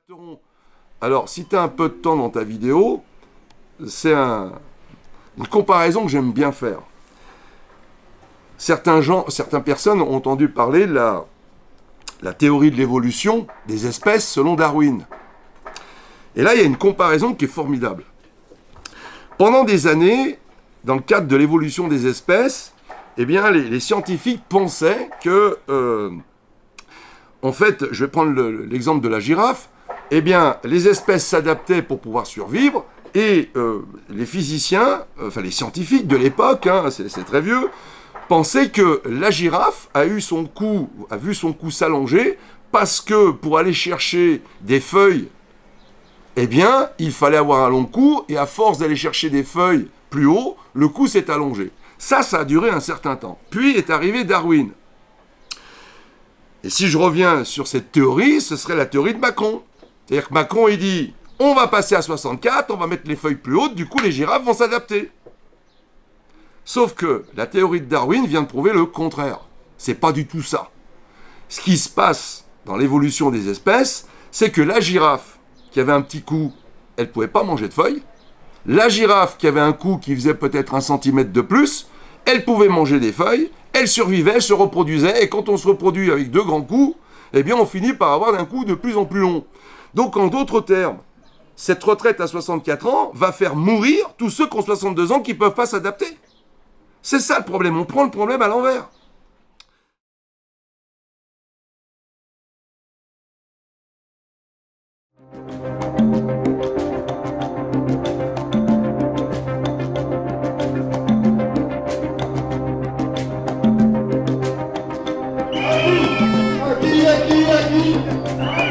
s'adapteront. Alors, si tu as un peu de temps dans ta vidéo, c'est une comparaison que j'aime bien faire. Certaines personnes ont entendu parler de la théorie de l'évolution des espèces selon Darwin. Et là, il y a une comparaison qui est formidable. Pendant des années, dans le cadre de l'évolution des espèces, eh bien, les scientifiques pensaient que, en fait, je vais prendre l'exemple de la girafe, eh bien, les espèces s'adaptaient pour pouvoir survivre, et les physiciens, enfin les scientifiques de l'époque, hein, c'est très vieux, pensaient que la girafe a vu son cou s'allonger parce que pour aller chercher des feuilles, eh bien, il fallait avoir un long cou, et à force d'aller chercher des feuilles plus haut, le cou s'est allongé. Ça a duré un certain temps. Puis est arrivé Darwin. Et si je reviens sur cette théorie, ce serait la théorie de Macron. C'est-à-dire que Macron, il dit, on va passer à 64, on va mettre les feuilles plus hautes, du coup les girafes vont s'adapter. Sauf que la théorie de Darwin vient de prouver le contraire. C'est pas du tout ça. Ce qui se passe dans l'évolution des espèces, c'est que la girafe, qui avait un petit cou, elle ne pouvait pas manger de feuilles. La girafe, qui avait un cou qui faisait peut-être 1 centimètre de plus, elle pouvait manger des feuilles, elle survivait, elle se reproduisait, et quand on se reproduit avec 2 grands coups, eh bien on finit par avoir un cou de plus en plus long. Donc en d'autres termes, cette retraite à 64 ans va faire mourir tous ceux qui ont 62 ans qui ne peuvent pas s'adapter. C'est ça le problème, on prend le problème à l'envers. Aqui.